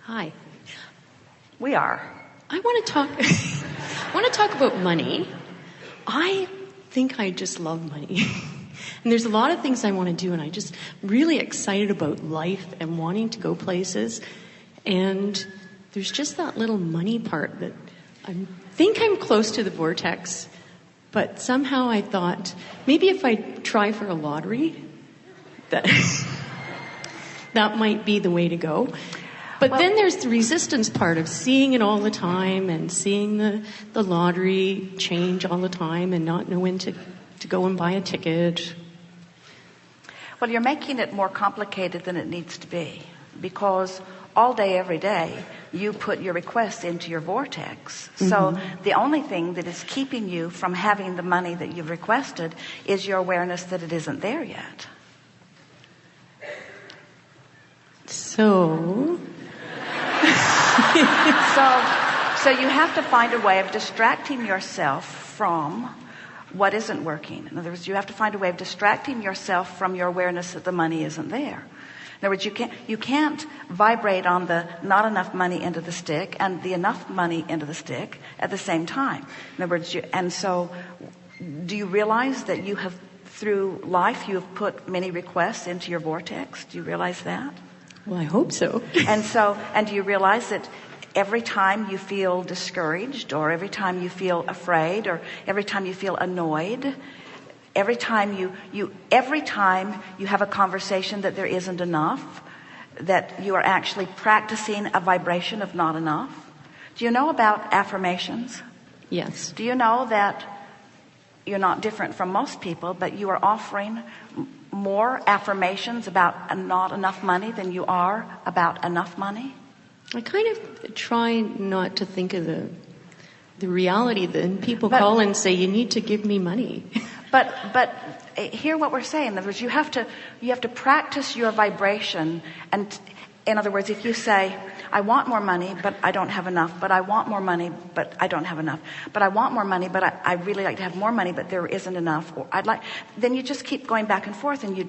Hi. We are. I want to talk about money. I think I just love money. And there's a lot of things I want to do, and I'm just really excited about life and wanting to go places. And there's just that little money part that I think I'm close to the vortex. But somehow I thought, maybe if I try for a lottery, that might be the way to go. But then there's the resistance part of seeing it all the time and seeing the lottery change all the time and not know when to go and buy a ticket. Well, you're making it more complicated than it needs to be, because all day, every day, you put your requests into your vortex. Mm-hmm. So the only thing that is keeping you from having the money that you've requested is your awareness that it isn't there yet. So you have to find a way of distracting yourself from what isn't working. In other words, you have to find a way of distracting yourself from your awareness that the money isn't there. In other words, you can't vibrate on the not enough money into the stick and the enough money into the stick at the same time. In other words, do you realize that you have, through life, you have put many requests into your vortex? Do you realize that? Well, I hope so. And do you realize that every time you feel discouraged, or every time you feel afraid, or every time you feel annoyed, every time you have a conversation that there isn't enough, that you are actually practicing a vibration of not enough? Do you know about affirmations? Yes. Do you know that you're not different from most people, but you are offering more affirmations about not enough money than you are about enough money? I kind of try not to think of the reality that people call and say, you need to give me money. But hear what we're saying. In other words, you have to practice your vibration. And in other words, if you say, I want more money, but I don't have enough, but I want more money, but I don't have enough, but I want more money, but I really like to have more money, but there isn't enough, or then you just keep going back and forth, and you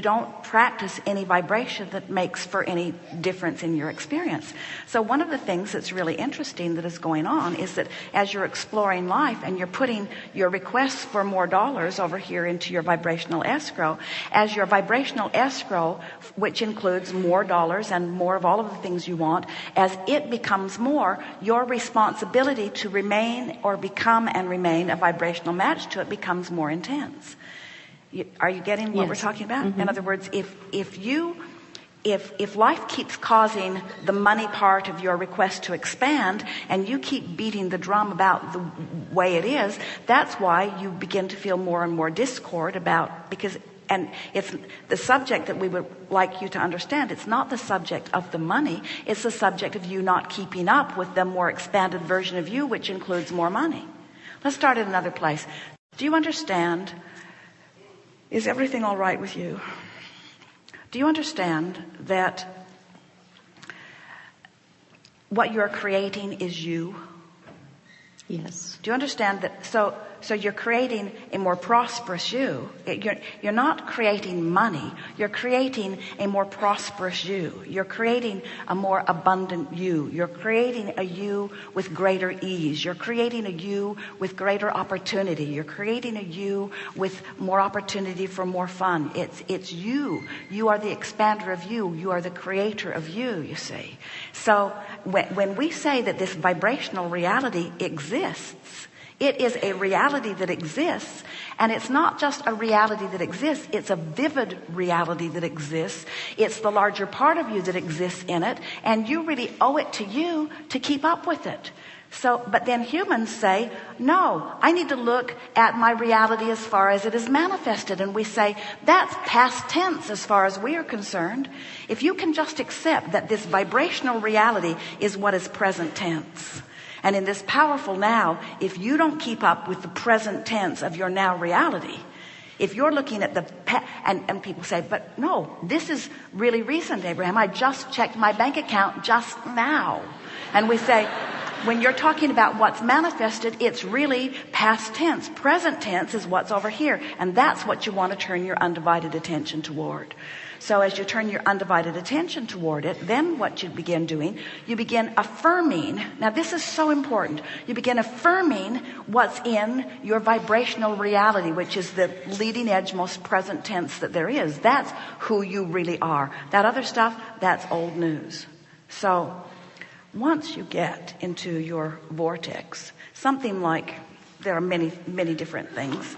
don't practice any vibration that makes for any difference in your experience. So one of the things that's really interesting that is going on is that as you're exploring life and you're putting your requests for more dollars over here into your vibrational escrow, as your vibrational escrow, which includes more dollars and more of all of the things you want, as it becomes more, your responsibility to remain or become and remain a vibrational match to it becomes more intense. Are you getting what we're talking about? Mm-hmm. In other words, if life keeps causing the money part of your request to expand, and you keep beating the drum about the way it is, that's why you begin to feel more and more discord and it's the subject that we would like you to understand. It's not the subject of the money. It's the subject of you not keeping up with the more expanded version of you, which includes more money. Let's start at another place. Do you understand? Is everything all right with you? Do you understand that what you're creating is you? Yes. Do you understand that? So you're creating a more prosperous you. You're not creating money. You're creating a more prosperous you. You're creating a more abundant you. You're creating a you with greater ease. You're creating a you with greater opportunity. You're creating a you with more opportunity for more fun. It's you. You are the expander of you. You are the creator of you see. So when we say that this vibrational reality exists, it is a reality that exists, and it's not just a reality that exists, it's a vivid reality that exists. It's the larger part of you that exists in it, and you really owe it to you to keep up with it. But then humans say, no, I need to look at my reality as far as it is manifested. And we say, that's past tense as far as we are concerned. If you can just accept that this vibrational reality is what is present tense. And in this powerful now, if you don't keep up with the present tense of your now reality, if you're looking at and people say, but no, this is really recent, Abraham. I just checked my bank account just now. And we say, when you're talking about what's manifested, it's really past tense. Present tense is what's over here. And that's what you want to turn your undivided attention toward. So as you turn your undivided attention toward it, then what you begin doing, you begin affirming. Now this is so important. You begin affirming what's in your vibrational reality, which is the leading edge, most present tense that there is. That's who you really are. That other stuff, that's old news. So once you get into your vortex, something like, there are many, many different things.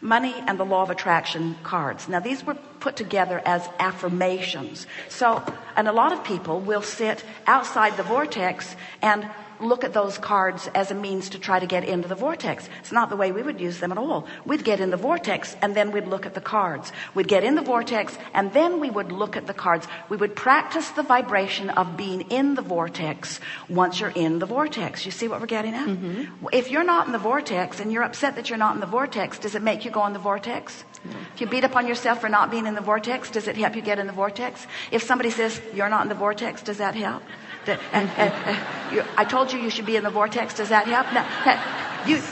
Money and the law of attraction cards. Now these were put together as affirmations. So, and a lot of people will sit outside the vortex and look at those cards as a means to try to get into the vortex. It's not the way we would use them at all. We'd get in the vortex and then we'd look at the cards. We'd get in the vortex and then we would look at the cards. We would practice the vibration of being in the vortex once you're in the vortex. You see what we're getting at? Mm-hmm. If you're not in the vortex and you're upset that you're not in the vortex, does it make you go in the vortex? No. If you beat up on yourself for not being in the vortex, does it help you get in the vortex? If somebody says you're not in the vortex, does that help? I told you should be in the vortex. Does that help? No.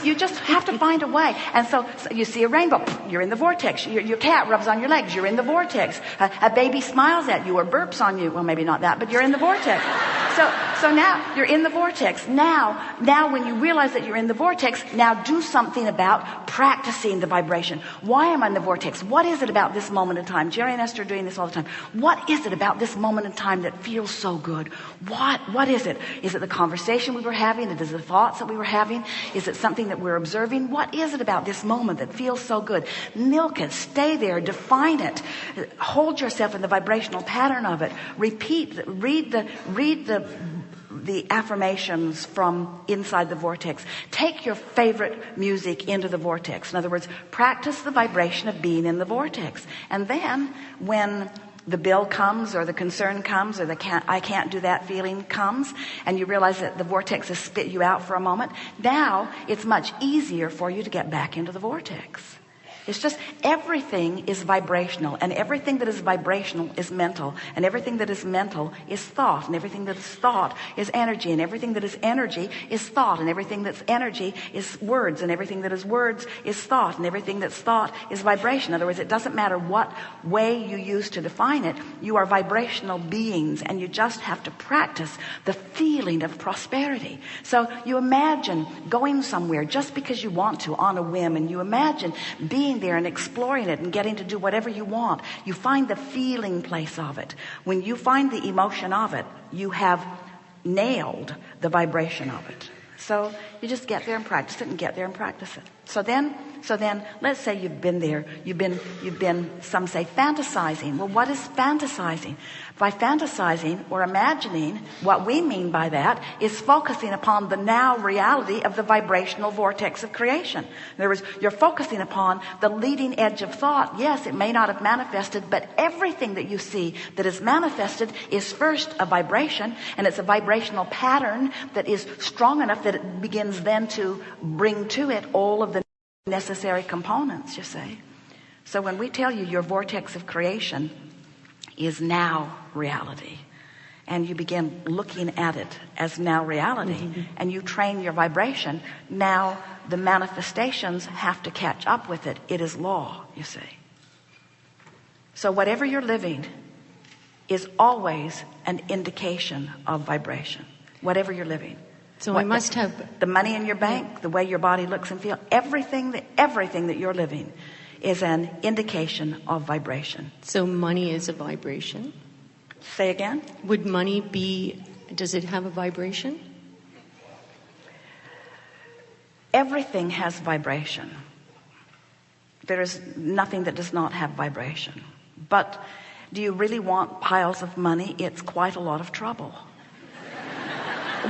You just have to find a way. And so you see a rainbow, you're in the vortex. Your cat rubs on your legs, you're in the vortex. A baby smiles at you or burps on you. Well, maybe not that, but you're in the vortex. So now you're in the vortex. Now when you realize that you're in the vortex, now do something about practicing the vibration. Why am I in the vortex? What is it about this moment in time? Jerry and Esther are doing this all the time. What is it about this moment in time that feels so good? What is it? Is it the conversation we were having? Is it the thoughts that we were having? Is it something that we're observing? What is it about this moment that feels so good? Milk it, stay there, define it, hold yourself in the vibrational pattern of it. Repeat, read the affirmations from inside the vortex. Take your favorite music into the vortex. In other words, practice the vibration of being in the vortex. And then when the bill comes or the concern comes or the I can't do that feeling comes and you realize that the vortex has spit you out for a moment, now it's much easier for you to get back into the vortex. It's just everything is vibrational, and everything that is vibrational is mental, and everything that is mental is thought, and everything that is thought is energy, and everything that is energy is thought, and everything that's energy is words, and everything that is words is thought, and everything that's thought is vibration. In other words, it doesn't matter what way you use to define it, you are vibrational beings, and you just have to practice the feeling of prosperity. So you imagine going somewhere just because you want to on a whim, and you imagine being there and exploring it and getting to do whatever you want. You find the feeling place of it. When you find the emotion of it, you have nailed the vibration of it. So you just get there and practice it and get there and practice it. So then let's say you've been there. You've been, some say, fantasizing. Well, what is fantasizing? By fantasizing or imagining, what we mean by that is focusing upon the now reality of the vibrational vortex of creation. In other words, you're focusing upon the leading edge of thought. Yes, it may not have manifested, but everything that you see that is manifested is first a vibration, and it's a vibrational pattern that is strong enough that it begins then to bring to it all of the necessary components, you see. So when we tell you your vortex of creation is now reality, and you begin looking at it as now reality, mm-hmm. and you train your vibration, now the manifestations have to catch up with it. It is law, you see. So whatever you're living is always an indication of vibration. Whatever you're living. So I must have the money in your bank, the way your body looks and feels, everything that you're living is an indication of vibration. So money is a vibration? Say again? Would money does it have a vibration? Everything has vibration. There is nothing that does not have vibration. But do you really want piles of money? It's quite a lot of trouble.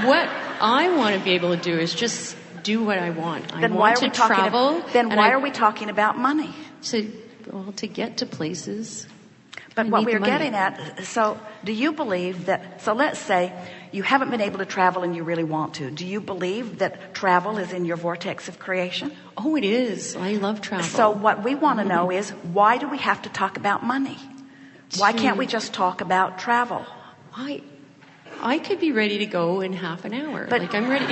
What I want to be able to do is just do what I want. I want to travel. Then why are we talking about money? To get to places. But what we're getting at, so do you believe that, so let's say you haven't been able to travel and you really want to. Do you believe that travel is in your vortex of creation? Oh, it is. I love travel. So what we want to know is, why do we have to talk about money? Why can't we just talk about travel? I could be ready to go in half an hour. But I'm ready.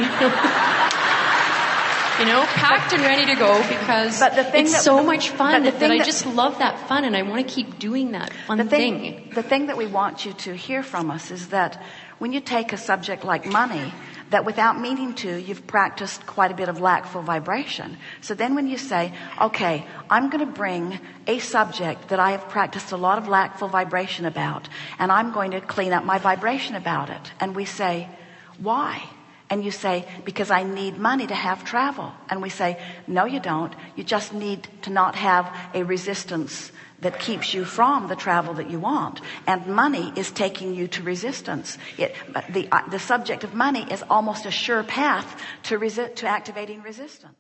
packed and ready to go because it's so much fun that I just love that fun and I want to keep doing that fun thing. The thing that we want you to hear from us is that when you take a subject like money, that without meaning to, you've practiced quite a bit of lackful vibration. So then when you say, okay, I'm going to bring a subject that I have practiced a lot of lackful vibration about, and I'm going to clean up my vibration about it. And we say, why? And you say, because I need money to have travel. And we say, no, you don't. You just need to not have a resistance that keeps you from the travel that you want. And money is taking you to resistance. The subject of money is almost a sure path to activating resistance.